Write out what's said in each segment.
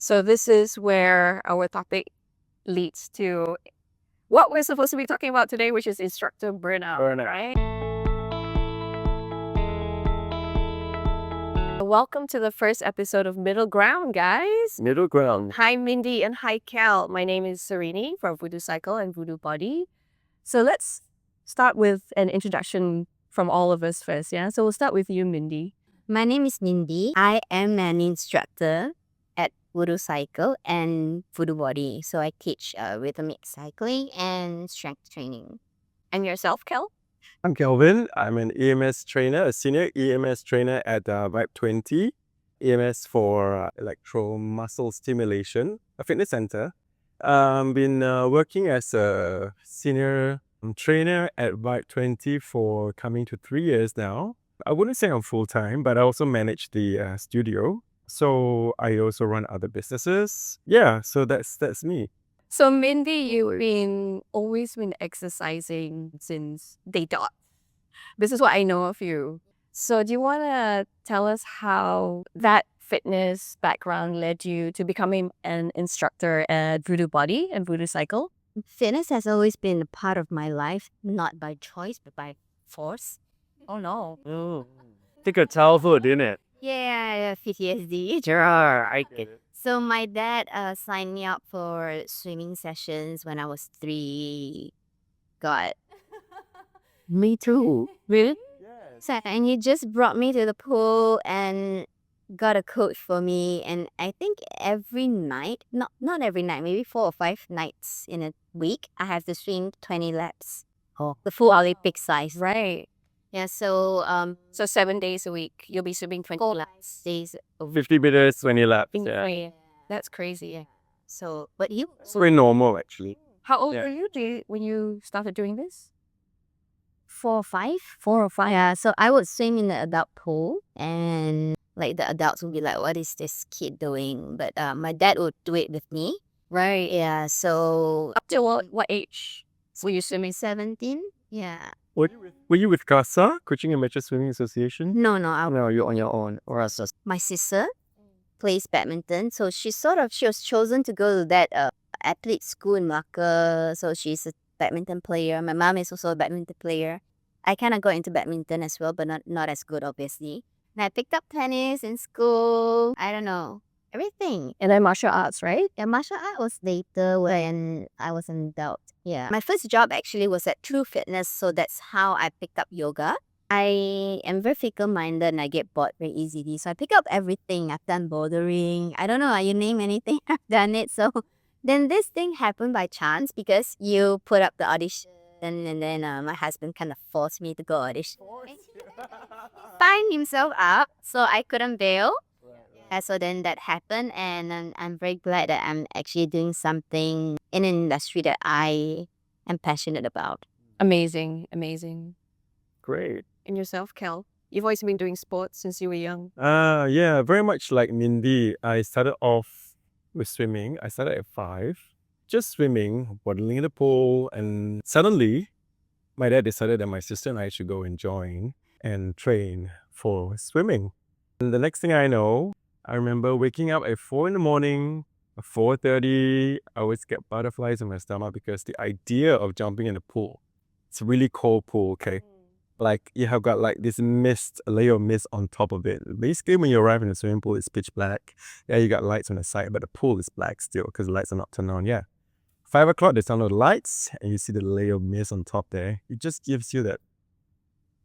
So this is where our topic leads to what we're supposed to be talking about today, which is instructor burnout, right? Welcome to the first episode of Middle Ground, guys. Middle ground. Hi, Mindy, and hi, Kel. My name is Sereni from VoodooCycle and VoodooBody. So let's start with an introduction from all of us first, yeah? So we'll start with you, Mindy. My name is Mindy. I am an instructor at VoodooCycle and VoodooBody. So I teach rhythmic cycling and strength training. And yourself, Kel? I'm Kelvin. I'm an EMS trainer, a senior EMS trainer at Vibe 20. EMS for electromuscle stimulation, a fitness center. Been working as a senior trainer at Vibe 20 for coming to 3 years now. I wouldn't say I'm full-time, but I also manage the studio. So I also run other businesses. Yeah, so that's me. So Mindy, you've always been exercising since day dot. This is what I know of you. So do you want to tell us how that fitness background led you to becoming an instructor at VoodooBody and VoodooCycle? Fitness has always been a part of my life, not by choice, but by force. Oh no. Oh, take a childhood, didn't it? Yeah, PTSD. Sure, I get it. So my dad signed me up for swimming sessions when I was 3. God. Me too. Really? Yes. So, and he just brought me to the pool and got a coach for me. And I think every night, not every night, maybe 4 or 5 nights in a week, I have to swim 20 laps. Oh. The full Olympic size. Right. Yeah, so So 7 days a week, you'll be swimming 20 4 laps. days a week. 50 meters, 20 laps. Being Yeah. free. That's crazy. Yeah. So, but you? It's very normal, actually. How old Yeah. were you when you started doing this? 4 or 5? 4 or 5. Yeah, so I would swim in the adult pool and like the adults would be like, what is this kid doing? But my dad would do it with me. Right. Yeah, so Up to what age were you swimming? 17? Yeah. Were you with CASA, Kuching-based Swimming Association? No, No, you're on your own. Or else my sister plays badminton. So she was chosen to go to that athlete school in Malacca. So she's a badminton player. My mom is also a badminton player. I kind of got into badminton as well, but not as good, obviously. And I picked up tennis in school. I don't know. Everything. And then martial arts, right? Yeah, martial art was later when I was an adult. Yeah. My first job actually was at True Fitness. So that's how I picked up yoga. I am very fickle-minded and I get bored very easily. So I pick up everything. I've done bouldering. I don't know, you name anything, I've done it. So then this thing happened by chance because you put up the audition and then my husband kind of forced me to go audition. Signed himself up, so I couldn't bail. So then that happened and I'm very glad that I'm actually doing something in an industry that I am passionate about. Amazing, amazing. Great. And yourself, Kel? You've always been doing sports since you were young. Yeah, very much like Mindy. I started off with swimming. I started at 5, just swimming, waddling in the pool, and suddenly my dad decided that my sister and I should go and join and train for swimming. And the next thing I know, I remember waking up at 4 in the morning, 4:30. I always get butterflies in my stomach because the idea of jumping in the pool, it's a really cold pool, okay? Like you have got like this mist, a layer of mist on top of it. Basically, when you arrive in the swimming pool, it's pitch black. Yeah, you got lights on the side, but the pool is black still because the lights are not turned on. Yeah. 5 o'clock, they turn on the lights and you see the layer of mist on top there. It just gives you that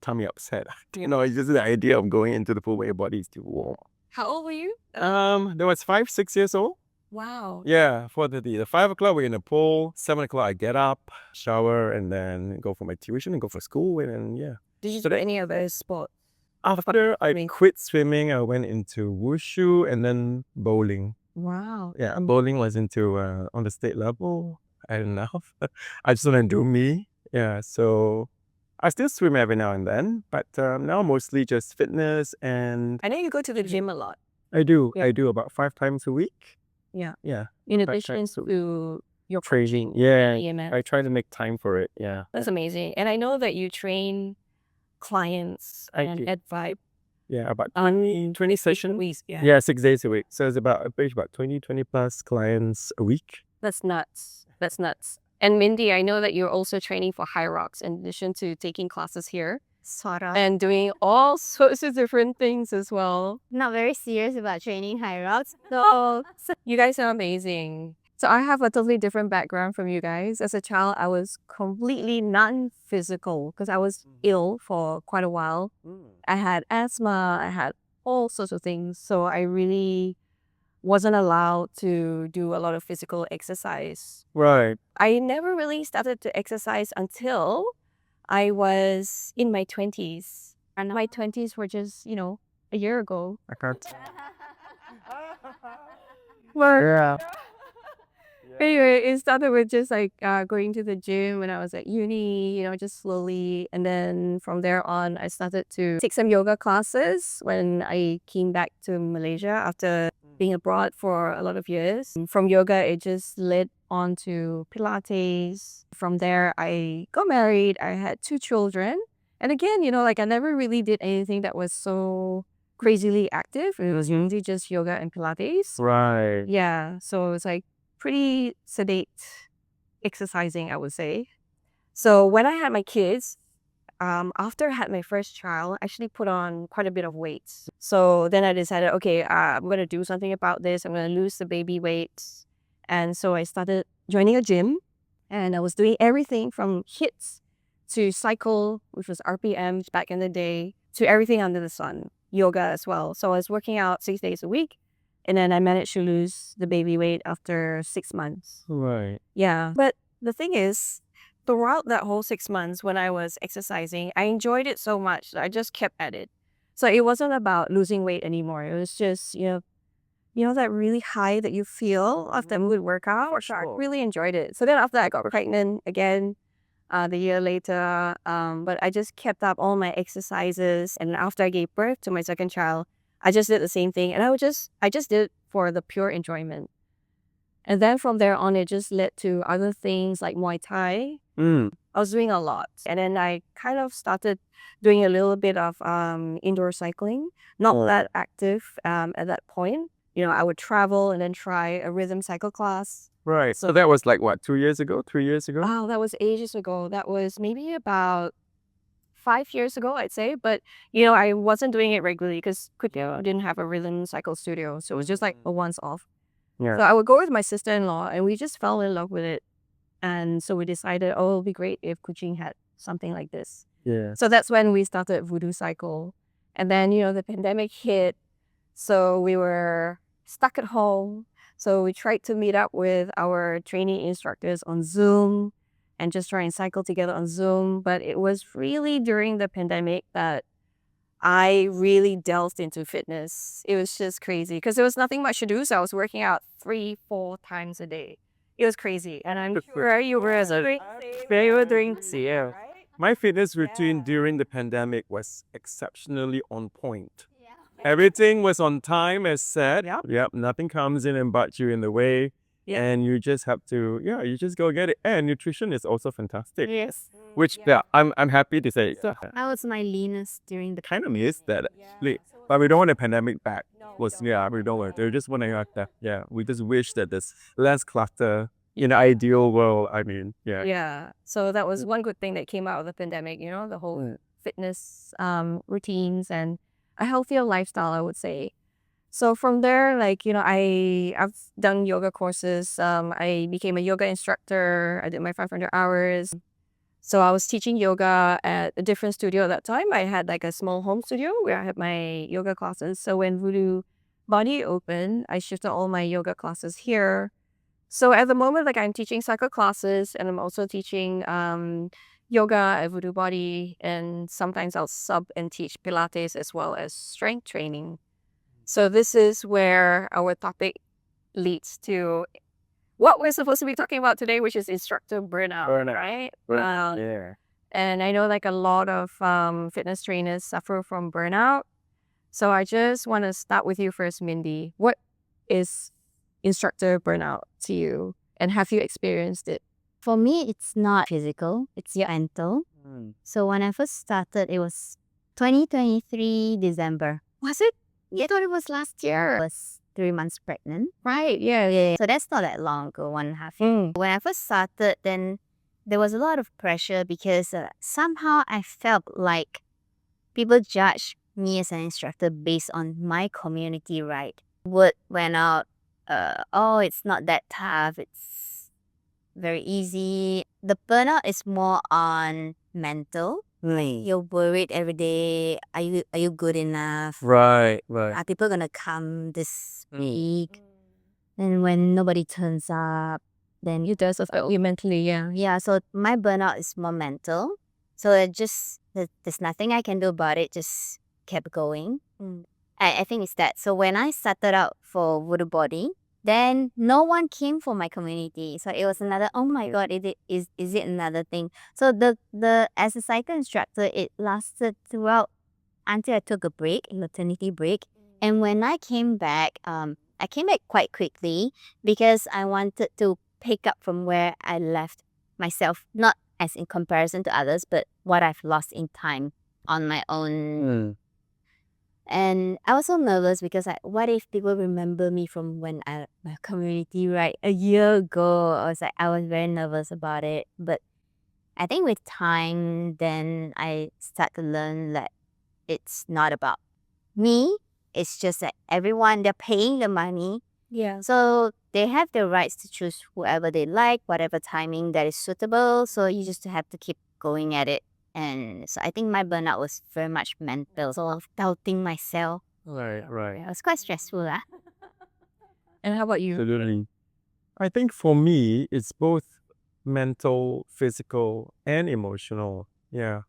tummy upset. You know, it's just the idea of going into the pool where your body is still warm. How old were you? There was 5, 6 years old. Wow. Yeah, 4:30. The 5 o'clock, we're in the pool. 7 o'clock, I get up, shower, and then go for my tuition and go for school. And then, yeah. Did you So do that- any other sport? After I Swimming. quit swimming, I went into wushu and then bowling. Wow. Yeah, bowling was into on the state level. I had enough. I just want to do me. Yeah, so I still swim every now and then, but now mostly just fitness and I know you go to the gym a lot. I do Yeah. about 5 times a week. Yeah. Yeah, In Right, addition right. So- to your training. Yeah, EMS. I try to make time for it. Yeah. That's amazing. And I know that you train clients I and do. at Vibe. Yeah, about 20 sessions. Weeks, yeah. Yeah, 6 days a week. So it's about, I think about 20 plus clients a week. That's nuts. That's nuts. And Mindy, I know that you're also training for High Rocks in addition to taking classes here Sort of. and doing all sorts of different things as well. Not very serious about training high rocks. So You guys are amazing. So I have a totally different background from you guys. As a child, I was completely non-physical because I was ill for quite a while. I had asthma, I had all sorts of things. So I really wasn't allowed to do a lot of physical exercise. Right. I never really started to exercise until I was in my 20s. And my 20s were just, a year ago. I can't. Well, anyway, it started with just going to the gym when I was at uni, just slowly. And then from there on, I started to take some yoga classes when I came back to Malaysia after being abroad for a lot of years. From yoga, it just led on to Pilates. From there, I got married. I had 2 children. And again, I never really did anything that was so crazily active. It was usually just yoga and Pilates. Right. Yeah, so it's pretty sedate exercising, I would say. So when I had my kids, after I had my first child, I actually put on quite a bit of weight. So then I decided, okay, I'm going to do something about this. I'm going to lose the baby weight. And so I started joining a gym, and I was doing everything from HIIT to cycle, which was RPMs back in the day, to everything under the sun, yoga as well. So I was working out 6 days a week. And then I managed to lose the baby weight after 6 months. Right. Yeah. But the thing is, throughout that whole 6 months when I was exercising, I enjoyed it so much that I just kept at it. So it wasn't about losing weight anymore. It was just, that really high that you feel after a good workout. So I really enjoyed it. So then after I got pregnant again, the year later, but I just kept up all my exercises. And after I gave birth to my second child, I just did the same thing, and I just did it for the pure enjoyment. And then from there on, it just led to other things like Muay Thai. I was doing a lot. And then I kind of started doing a little bit of indoor cycling, not that active at that point. I would travel and then try a rhythm cycle class. Right. So that was like what, 2 years ago, 3 years ago? Oh, that was ages ago. That was maybe about 5 years ago, I'd say. But, I wasn't doing it regularly because I didn't have a rhythm cycle studio. So it was just like a once off. Yeah. So I would go with my sister-in-law, and we just fell in love with it. And so we decided, oh, it would be great if Kuching had something like this. Yeah. So that's when we started VoodooCycle. And then, the pandemic hit. So we were stuck at home. So we tried to meet up with our trainee instructors on Zoom and just try and cycle together on Zoom. But it was really during the pandemic that I really delved into fitness. It was just crazy because there was nothing much to do. So I was working out 3-4 times a day. It was crazy. And I'm sure you were doing Yeah. My fitness routine during the pandemic was exceptionally on point. Everything was on time as said. Yep. Nothing comes in and butts you in the way. Yeah. And you just have to, you just go get it. And nutrition is also fantastic. Yes. Which, I'm happy to say. that was my leanest during the Kind of miss that actually. But we don't want a pandemic back. We don't want. We just want to, we just wish that there's less clutter in the ideal world. I mean, Yeah. So that was one good thing that came out of the pandemic, the whole fitness routines and a healthier lifestyle, I would say. So from there, I've done yoga courses. I became a yoga instructor. I did my 500 hours. So I was teaching yoga at a different studio at that time. I had a small home studio where I had my yoga classes. So when VoodooBody opened, I shifted all my yoga classes here. So at the moment, I'm teaching cycle classes, and I'm also teaching yoga at VoodooBody, and sometimes I'll sub and teach Pilates as well as strength training. So this is where our topic leads to what we're supposed to be talking about today, which is instructor burnout. Right? yeah. And I know a lot of fitness trainers suffer from burnout. So I just want to start with you first, Mindy. What is instructor burnout to you, and have you experienced it? For me, it's not physical, it's mental. So when I first started, it was 2023 December. Was it? I thought it was last I year. was 3 months pregnant. Right, yeah. So that's not that long ago, 1.5 years. Mm. When I first started, then there was a lot of pressure because somehow I felt like people judge me as an instructor based on my community, right? Word went out, oh, it's not that tough, it's very easy. The burnout is more on mental. You're worried every day. Are you good enough? Right, right. Are people gonna come this week? And when nobody turns up, then It does affect you mentally, yeah. yeah. So my burnout is more mental. So there's nothing I can do about it. Just kept going. I think it's that. So when I started out for VoodooBody, then no one came for my community. So it was another, oh my god, is it another thing? So the as a cycle instructor, it lasted throughout until I took a break, a maternity break. And when I came back quite quickly because I wanted to pick up from where I left myself, not as in comparison to others, but what I've lost in time on my own. And I was so nervous because what if people remember me from when my community, right, a year ago? I was very nervous about it. But I think with time, then I start to learn that it's not about me. It's just that everyone, they're paying the money. Yeah. So they have the rights to choose whoever they like, whatever timing that is suitable. So you just have to keep going at it. And so I think my burnout was very much mental. So of doubting myself. Right, right. Yeah, it was quite stressful. And how about you? Absolutely. I think for me, it's both mental, physical, and emotional. Yeah.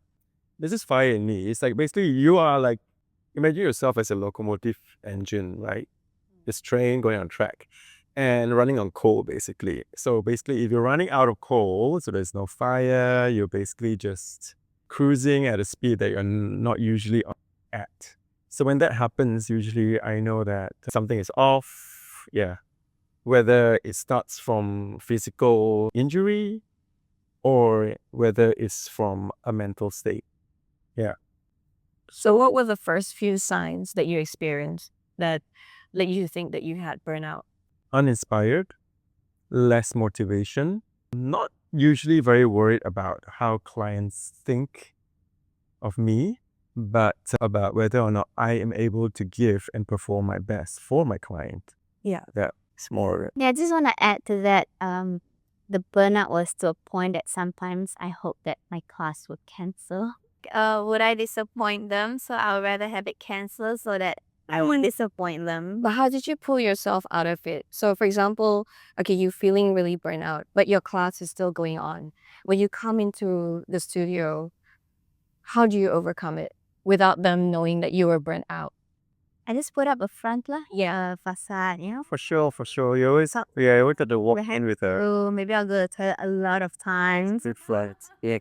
This is fire in me. It's like basically you are like, imagine yourself as a locomotive engine, right? This train going on track and running on coal, basically. So basically, if you're running out of coal, so there's no fire, you're basically just cruising at a speed that you're not usually at. So when that happens, usually I know that something is off. Yeah. Whether it starts from physical injury or whether it's from a mental state. Yeah. So what were the first few signs that you experienced that led you to think that you had burnout? Uninspired, less motivation, not usually very worried about how clients think of me, but about whether or not I am able to give and perform my best for my client. Yeah. That's more. Yeah, I just want to add to that. The burnout was to a point that sometimes I hope that my class would cancel. Would I disappoint them? So I would rather have it cancelled so that I won't disappoint them. But how did you pull yourself out of it? So for example, okay, you're feeling really burnt out, but your class is still going on. When you come into the studio, how do you overcome it without them knowing that you were burnt out? I just put up a front lah, Yeah. facade, For sure. You always, you always got to walk in with her. So maybe I'll go to the toilet a lot of times. It's right. Yeah.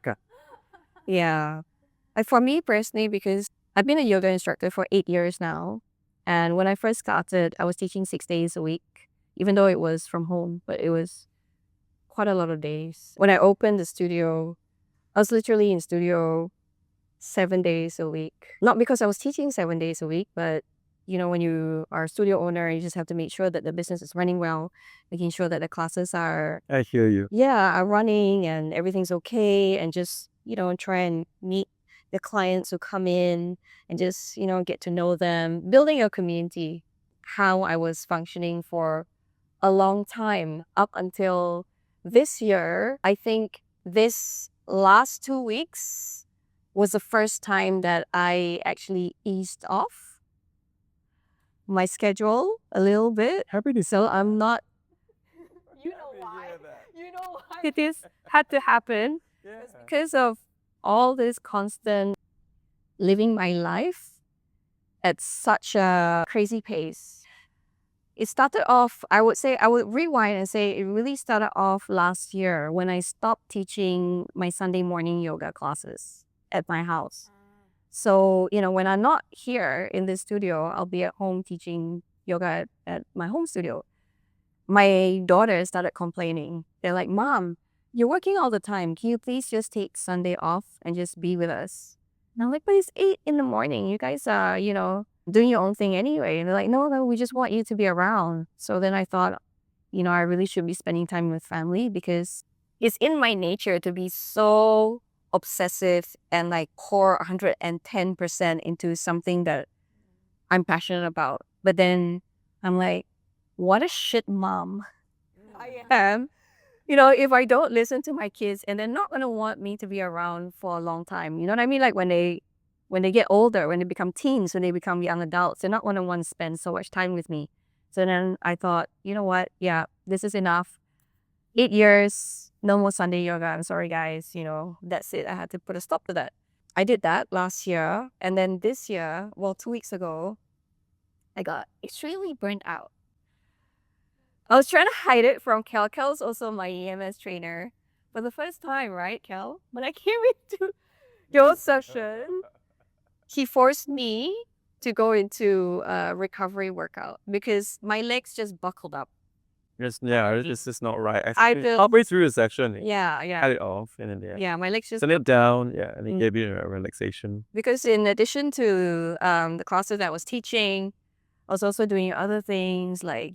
Yeah. Like for me personally, because I've been a yoga instructor for 8 years now. And when I first started, I was teaching 6 days a week, even though it was from home, but it was quite a lot of days. When I opened the studio, I was literally in studio 7 days a week. Not because I was teaching 7 days a week, but you know, when you are a studio owner, you just have to make sure that the business is running well, making sure that the classes are I hear you. are running and everything's okay, and just, you know, try and meet the clients who come in and just, you know, get to know them, building a community. How I was functioning for a long time up until this year. I think this last 2 weeks was the first time that I actually eased off my schedule a little bit. Happy to So I'm not, you know why? You know why it is had to happen? It's because of all this constant living my life at such a crazy pace. It started off, I would rewind and say it really started off last year when I stopped teaching my Sunday morning yoga classes at my house. So, you know, when I'm not here in the studio, I'll be at home teaching yoga at my home studio. My daughter started complaining. They're like, Mom, you're working all the time. Can you please just take Sunday off and just be with us? And I'm like, but it's 8 in the morning. You guys are, doing your own thing anyway. And they're like, no, no, we just want you to be around. So then I thought, I really should be spending time with family because it's in my nature to be so obsessive and like pour 110% into something that I'm passionate about. But then I'm like, what a shit mom I am. If I don't listen to my kids and they're not gonna want me to be around for a long time. You know what I mean? Like when they get older, when they become teens, when they become young adults, they're not gonna want to spend so much time with me. So then I thought, you know what? Yeah, this is enough. 8 years, no more Sunday yoga. I'm sorry, guys. That's it. I had to put a stop to that. I did that last year. And then this year, well, 2 weeks ago, I got extremely burnt out. I was trying to hide it from Kel. Kel's also my EMS trainer. For the first time, right, Kel? When I came into your session, he forced me to go into a recovery workout because my legs just buckled up. It's just not right. I feel- halfway through the session, Yeah, cut yeah. it off and then Yeah, my legs just... send it down, and it Mm. gave you a relaxation. Because in addition to the classes that I was teaching, I was also doing other things like,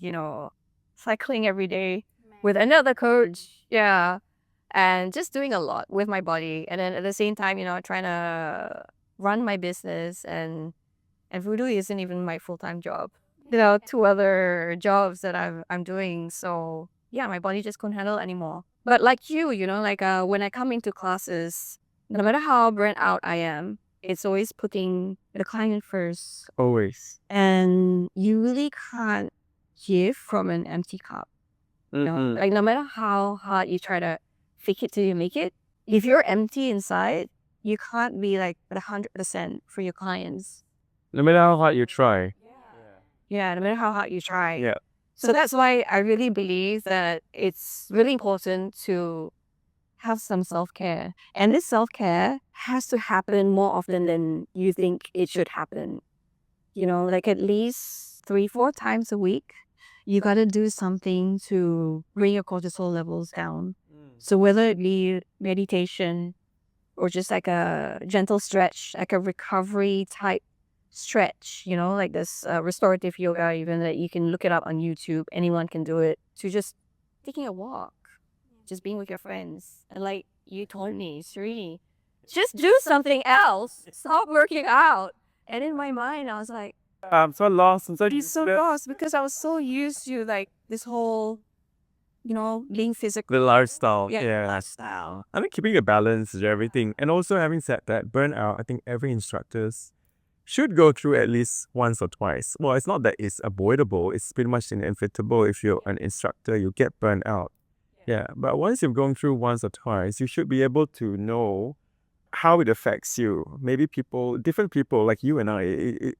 cycling every day with another coach. Yeah. And just doing a lot with my body. And then at the same time, trying to run my business and Voodoo isn't even my full-time job. 2 other jobs that I'm doing. So yeah, my body just couldn't handle it anymore. But like you, like when I come into classes, no matter how burnt out I am, it's always putting the client first. Always. And you really can't give from an empty cup. Like no matter how hard you try to fake it till you make it, if you're empty inside, you can't be like 100% for your clients. No matter how hard you try. Yeah, no matter how hard you try. Yeah. So that's why I really believe that it's really important to have some self-care. And this self-care has to happen more often than you think it should happen. Like at least 3-4 times a week, you got to do something to bring your cortisol levels down. So whether it be meditation or just like a gentle stretch, like a recovery type stretch, like this restorative yoga, even that you can look it up on YouTube. Anyone can do it. To just taking a walk, just being with your friends. And like you told me, Sereni, just do something else. Stop working out. And in my mind, I was like, I'm so lost. I'm so lost because I was so used to like this whole, being physical. the lifestyle. Yeah, lifestyle. I think keeping a balance is everything. And also having said that, burnout, I think every instructors should go through at least once or twice. Well, it's not that it's avoidable. It's pretty much inevitable. If you're an instructor, you get burnt out. Yeah. But once you've gone through once or twice, you should be able to know how it affects you. Maybe different people like you and I,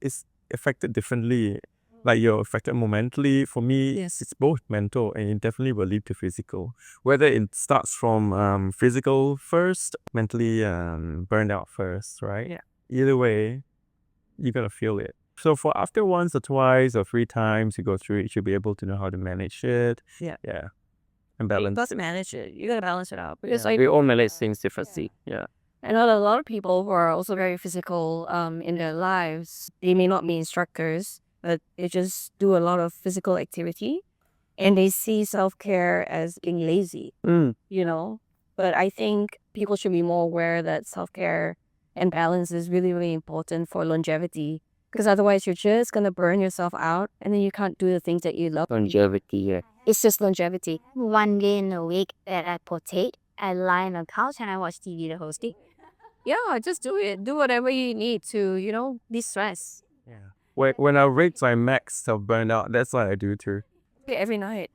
it's affected differently. Like you're affected more mentally. For me, Yes. it's both mental and it definitely will lead to physical. Whether it starts from physical first, mentally burned out first, right? Yeah. Either way, you're gonna feel it. So for after once or twice or 3 times you go through it, you should be able to know how to manage it. Yeah. Yeah. And balance. You got to manage it. You got to balance it out. Because We all manage things differently. Yeah. I know that a lot of people who are also very physical in their lives, they may not be instructors, but they just do a lot of physical activity and they see self-care as being lazy, But I think people should be more aware that self-care and balance is really, really important for longevity. Because otherwise you're just going to burn yourself out and then you can't do the things that you love. Longevity, yeah. It's just longevity. One day in a week that I potate, I lie on the couch and I watch TV the whole day. Yeah, just do it. Do whatever you need to, de-stress. Yeah. When I reach my max of burnout, that's what I do too. Every night.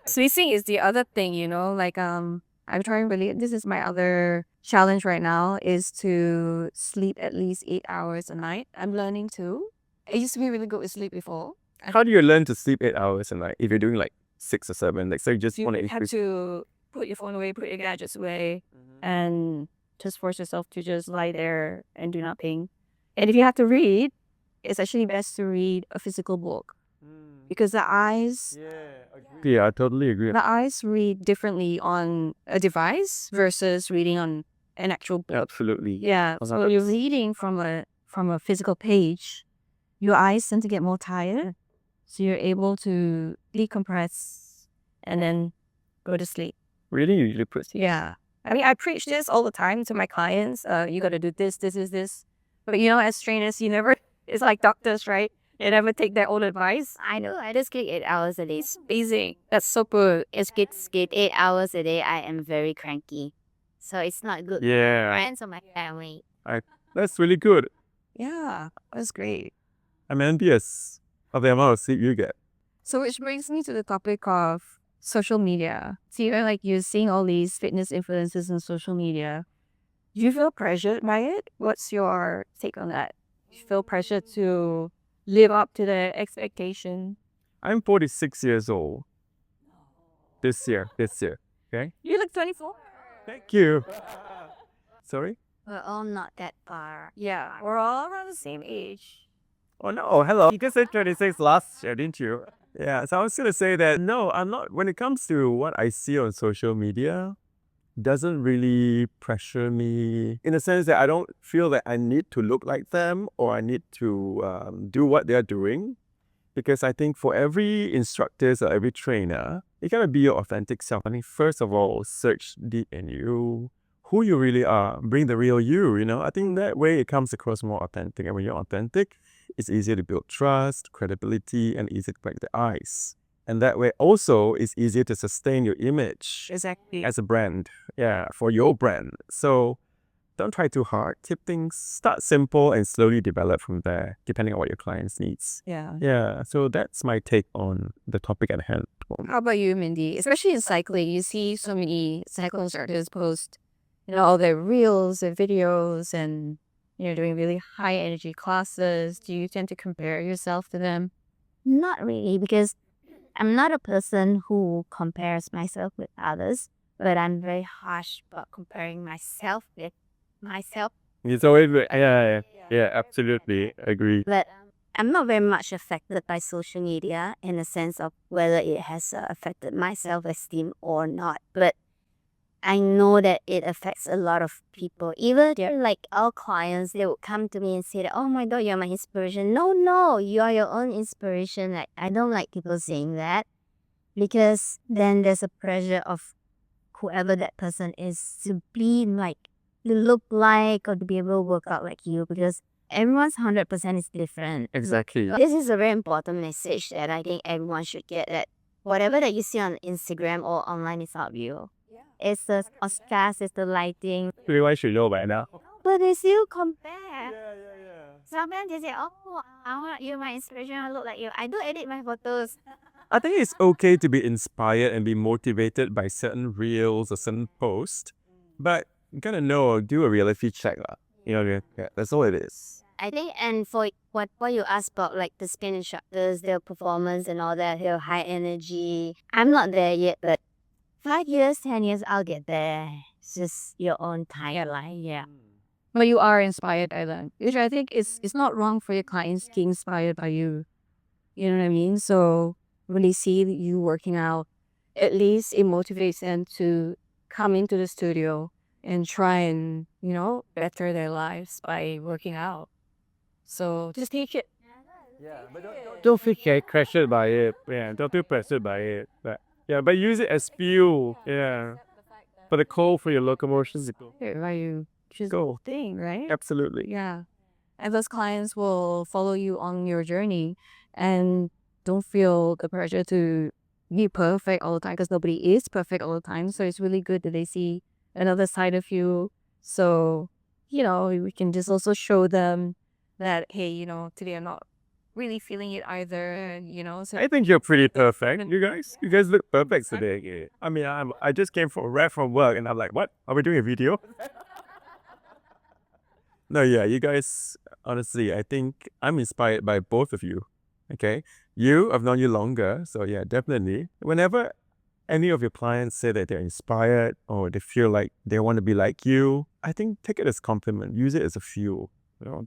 Sleeping is the other thing, like I'm trying really, this is my other challenge right now is to sleep at least 8 hours a night. I'm learning to. I used to be really good with sleep before. How do you learn to sleep 8 hours a night if you're doing like 6 or 7? Like, so you just You want to have increase. to put your phone away, put your gadgets away, and just force yourself to just lie there and do nothing. And if you have to read, it's actually best to read a physical book because the eyes Yeah, I totally agree. read differently on a device versus reading on an actual book. Absolutely. Yeah. So when you're reading from a physical page, your eyes tend to get more tired. So you're able to decompress and then go to sleep. Really usually put. Yeah. I mean, I preach this all the time to my clients. You got to do this, this. But as trainers, you never, it's like doctors, right? They never take their own advice. I know. I just sleep 8 hours a day. It's amazing. That's so good. It's skip 8 hours a day. I am very cranky. So it's not good for my Yeah, friends or my family. that's really good. Yeah, that's great. I'm envious of the amount of sleep you get. So which brings me to the topic of social media. So you're seeing all these fitness influencers on social media. Do you feel pressured by it? What's your take on that? Do you feel pressure to live up to their expectation? I'm 46 years old. This year. Okay. You look 24. Thank you. Sorry? We're all not that far. Yeah, we're all around the same age. Oh no, hello. You just said 26 last year, didn't you? Yeah, so I was gonna say that no, I'm not. When it comes to what I see on social media, doesn't really pressure me in the sense that I don't feel that I need to look like them or I need to do what they're doing. Because I think for every instructor or every trainer, you gotta be your authentic self. I mean, first of all, search deep in you, who you really are, bring the real you, I think that way it comes across more authentic. And when you're authentic, it's easier to build trust, credibility, and easy to break the ice. And that way also it's easier to sustain your image Exactly. as a brand. Yeah, for your brand. So don't try too hard. Keep things, start simple and slowly develop from there, depending on what your clients needs. Yeah. Yeah, so that's my take on the topic at hand. How about you, Mindy? Especially in cycling, you see so many cycle instructors post, all their reels, their videos, and doing really high energy classes. Do you tend to compare yourself to them? Not really, because I'm not a person who compares myself with others, but I'm very harsh about comparing myself with myself. It's always, yeah, absolutely, agree. But I'm not very much affected by social media in the sense of whether it has affected my self-esteem or not. But I know that it affects a lot of people. Even like our clients, they would come to me and say that, oh my God, you're my inspiration. No, you are your own inspiration. Like, I don't like people saying that, because then there's a pressure of whoever that person is to be like, to look like, or to be able to work out like you, because everyone's 100% is different. Exactly. This is a very important message that I think everyone should get, that whatever that you see on Instagram or online is not real. It's the stars, it's the lighting. Everyone should know by now. But they still compare. Yeah. Sometimes they say, oh, you're my inspiration, I look like you. I do edit my photos. I think it's okay to be inspired and be motivated by certain reels or certain posts, but you gotta do a reality check. Yeah, that's all it is. I think, and for what you asked about, like the spin instructors, their performance and all that, their high energy, I'm not there yet, but 5 years, 10 years, I'll get there. It's just your own timeline, yeah. Well, you are inspired by them, which I think it's not wrong for your clients to be inspired by you. You know what I mean? So when they see you working out, at least it motivates them to come into the studio and try and, better their lives by working out. So just take it. Yeah, but don't feel pressured by it. Yeah, don't feel pressured by it. But use it as fuel. Yeah, for the coal for your locomotion. Why you choose Go. the thing, right? Absolutely. Yeah. And those clients will follow you on your journey and don't feel the pressure to be perfect all the time, because nobody is perfect all the time. So it's really good that they see another side of you. So, we can just also show them that, hey, today I'm not really feeling it either, so I think you're pretty perfect. You guys look perfect today. I mean, I just came from work and I'm like, what? Are we doing a video? No, yeah, you guys, honestly, I think I'm inspired by both of you. Okay, I've known you longer, so yeah, definitely. Whenever any of your clients say that they're inspired or they feel like they want to be like you, I think take it as compliment. Use it as a fuel,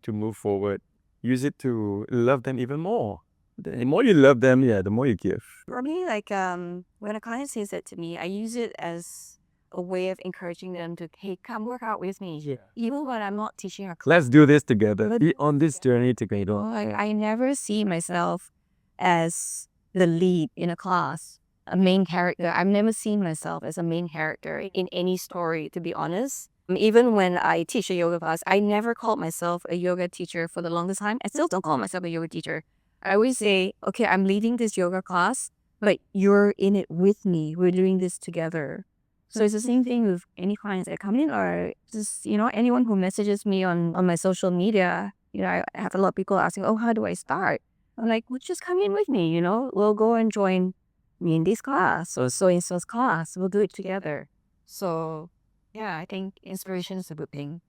to move forward. Use it to love them even more. The more you love them, the more you give. for me, like when a client says that to me, I use it as a way of encouraging them to, hey, come work out with me. Yeah. Even when I'm not teaching a class. Let's do this together. Be on this journey together. I never see myself as the lead in a class, a main character. I've never seen myself as a main character in any story, to be honest. Even when I teach a yoga class, I never called myself a yoga teacher for the longest time. I still don't call myself a yoga teacher. I always say, okay, I'm leading this yoga class, but you're in it with me. We're doing this together. So it's the same thing with any clients that come in, or just, anyone who messages me on my social media. I have a lot of people asking, oh, how do I start? I'm like, well, just come in with me, we'll go and join Mindy's class or so-and-so's class. We'll do it together. So yeah, I think inspiration is a good thing.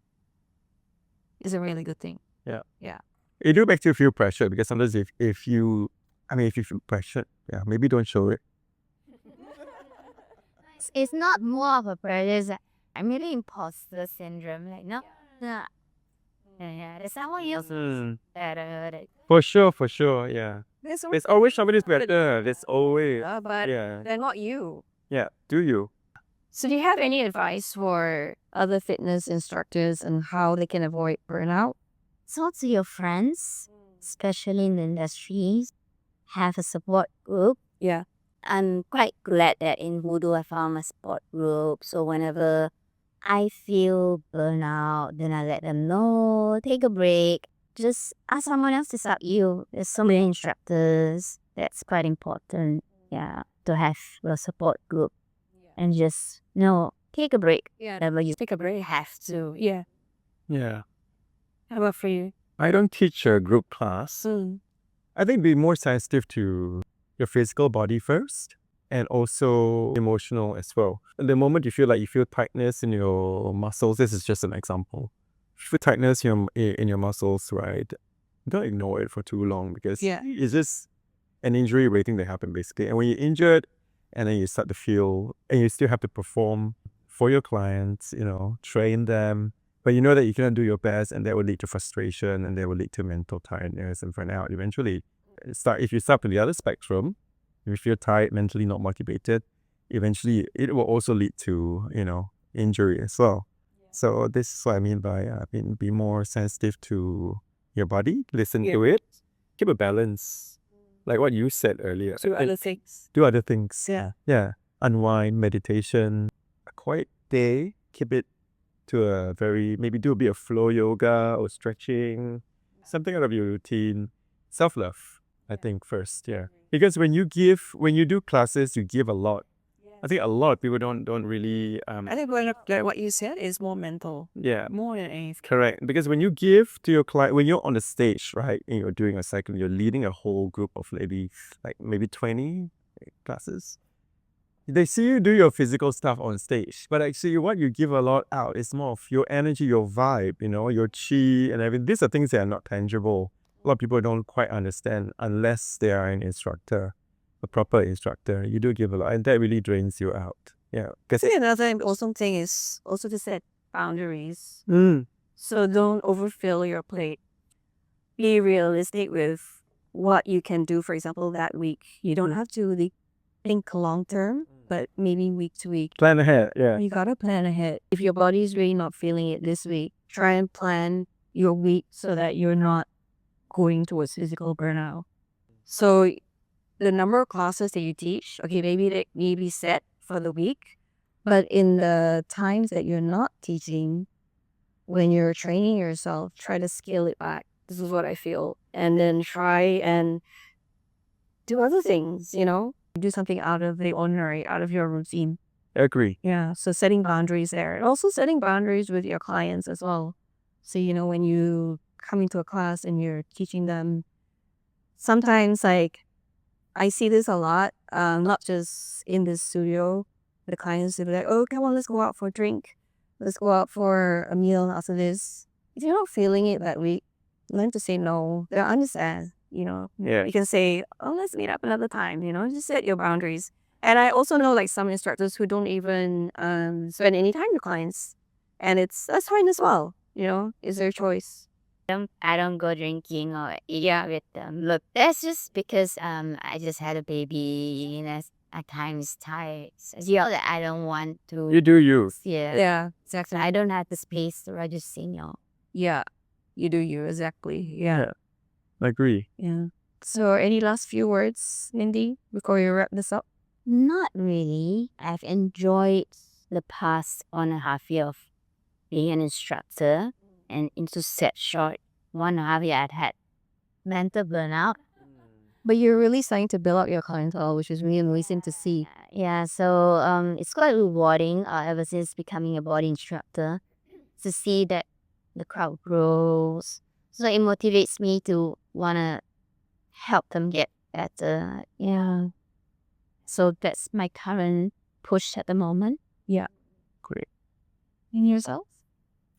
It's a really good thing. Yeah. Yeah. It do make you feel pressure, because sometimes if you feel pressured, maybe don't show it. It's not more of a pressure. It's like, I'm really imposter syndrome. Like, no, there's someone else better. For sure, yeah. There's always somebody's better. There's always. But Yeah. they're not you. Yeah. Do you? So do you have any advice for other fitness instructors on how they can avoid burnout? Talk to your friends, especially in the industries. Have a support group. Yeah. I'm quite glad that in Voodoo I found my support group. So whenever I feel burnout, then I let them know, take a break. Just ask someone else to help you. There's so many instructors. That's quite important. Yeah, to have a support group and just take a break. Yeah. Whenever you Take a break. have to. Yeah. Yeah. How about for you? I don't teach a group class. Mm. I think be more sensitive to your physical body first, and also emotional as well. At the moment you feel tightness in your muscles, this is just an example. If you feel tightness in your muscles, right? Don't ignore it for too long, because it's just an injury waiting to happen, basically. And when you're injured and then you start to feel, and you still have to perform for your clients, train them, but you know that you cannot do your best, and that will lead to frustration, and that will lead to mental tiredness and burnout eventually. If you start to the other spectrum, if you feel tired, mentally not motivated, eventually it will also lead to, injury as well. So this is what I mean by be more sensitive to your body, listen to it, keep a balance. Like what you said earlier. Do other things. Do other things. Yeah. Yeah. Unwind, meditation, a quiet day, keep it to maybe do a bit of flow yoga or stretching, something out of your routine. Self-love, I think, first, yeah. Because when you do classes, you give a lot. I think a lot of people don't really I think what you said is more mental. Yeah. More than anything. Correct. Because when you give to your client, when you're on the stage, right, and you're doing a cycle, you're leading a whole group of maybe 20 classes. They see you do your physical stuff on stage, but actually what you give a lot out is more of your energy, your vibe, your chi and everything. These are things that are not tangible. A lot of people don't quite understand unless they are an instructor, a proper instructor. You do give a lot, and that really drains you out. Yeah. I think another awesome thing is also to set boundaries. Mm. So don't overfill your plate. Be realistic with what you can do, for example, that week. You don't have to really think long term, but maybe week to week. Plan ahead, yeah. You gotta plan ahead. If your body's really not feeling it this week, try and plan your week so that you're not going towards physical burnout. So the number of classes that you teach, okay, maybe they may be set for the week, but in the times that you're not teaching, when you're training yourself, try to scale it back. This is what I feel. And then try and do other things, do something out of the ordinary, out of your routine. I agree. Yeah, so setting boundaries there. And also setting boundaries with your clients as well. So, when you come into a class and you're teaching them, sometimes I see this a lot, not just in this studio. The clients will be like, oh, come on, let's go out for a drink. Let's go out for a meal after this. If you're not feeling it that week, learn to say no. They'll understand, Yeah. You can say, oh, let's meet up another time, just set your boundaries. And I also know some instructors who don't even spend any time with clients. And that's fine as well, it's their choice. I don't go drinking or eating with them. Look, that's just because I just had a baby. at times tired. So, that I don't want to. You do you. Yeah, exactly. I don't have the space to just sing. Yeah, you do you, exactly. Yeah. I agree. Yeah. So, any last few words, Mindy, before we wrap this up? Not really. I've enjoyed the past 1.5 year of being an instructor, and into set short 1.5 year I'd had mental burnout. But you're really starting to build up your clientele, which is really amazing to see. Yeah, so it's quite rewarding ever since becoming a body instructor to see that the crowd grows. So it motivates me to wanna help them get better. Yeah. So that's my current push at the moment. Great. And yourself?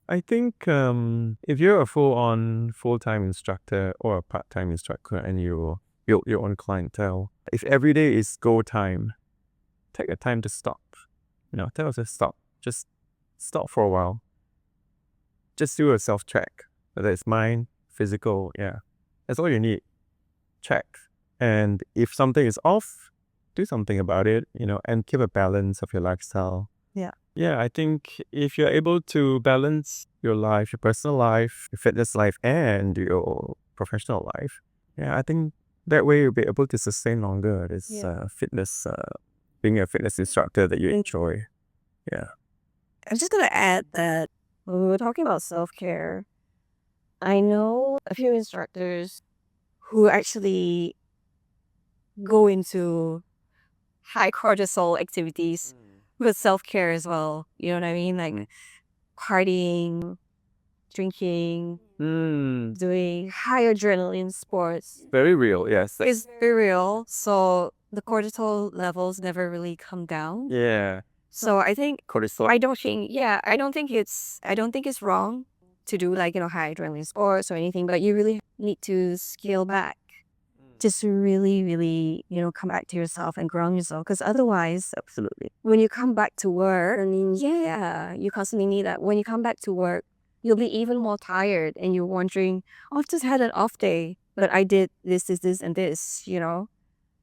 I think if you're a full-time instructor or a part-time instructor and you build your own clientele, if every day is go time, take a time to stop. Tell us to stop. Just stop for a while. Just do a self-check, whether it's mind, physical, that's all you need. Check. And if something is off, do something about it, and keep a balance of your lifestyle. Yeah, I think if you're able to balance your life, your personal life, your fitness life, and your professional life, I think that way you'll be able to sustain longer this fitness, being a fitness instructor that you enjoy. I'm just going to add that when we were talking about self-care, I know a few instructors who actually go into high cortisol activities with self-care as well. You know what I mean? Like partying, drinking, doing high adrenaline sports. Very real, yes. It's very real. So the cortisol levels never really come down. Yeah. So I think Cortisol. I don't think it's wrong to do like, high adrenaline sports or anything, but you really need to scale back. Just really, really, come back to yourself and ground yourself. Because otherwise, Absolutely. when you come back to work, you constantly need that. When you come back to work, you'll be even more tired and you're wondering, oh, I've just had an off day, but I did this, and this,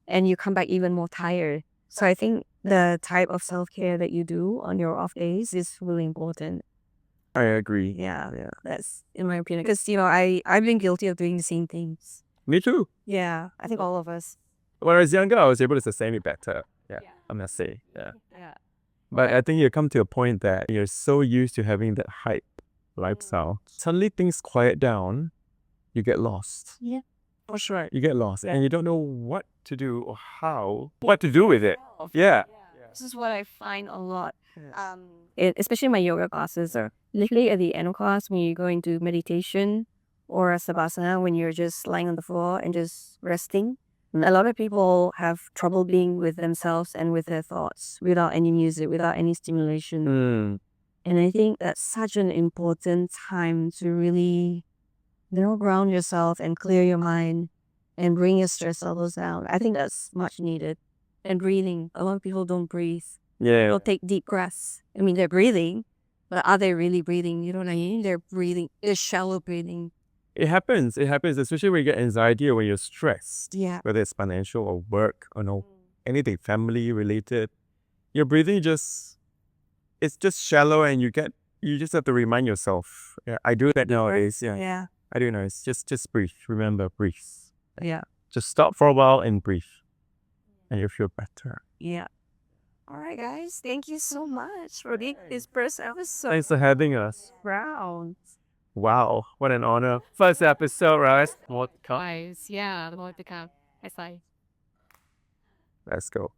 and you come back even more tired. So I think the type of self-care that you do on your off days is really important. I agree. Yeah, that's in my opinion. Because, I've been guilty of doing the same things. Me too. Yeah, I think all of us. When I was younger, I was able to sustain it better. I must say. Yeah. But I think you come to a point that you're so used to having that hype lifestyle. Suddenly things quiet down, you get lost. Yeah. For sure. You get lost and you don't know what to do or what to do with it. Yeah. This is what I find a lot. Especially in my yoga classes, or literally at the end of class when you go into meditation or a savasana, when you're just lying on the floor and just resting. A lot of people have trouble being with themselves and with their thoughts without any music, without any stimulation. And I think that's such an important time to really, ground yourself and clear your mind and bring your stress levels down. I think that's much needed. And breathing. A lot of people don't breathe. Yeah. They'll take deep breaths. I mean, they're breathing, but are they really breathing? You know what I mean? They're breathing. They're shallow breathing. It happens, especially when you get anxiety or when you're stressed. Yeah. Whether it's financial or work or anything family related. Your breathing it's just shallow and you just have to remind yourself. Yeah, I do that nowadays. Yeah. I do know. It's just breathe. Remember, breathe. Yeah. Just stop for a while and breathe. And you'll feel better. Yeah. All right, guys. Thank you so much for this first episode. Thanks for having us. Round. Wow, what an honor. First episode, right? More to come. Guys, more to come. I say. Let's go.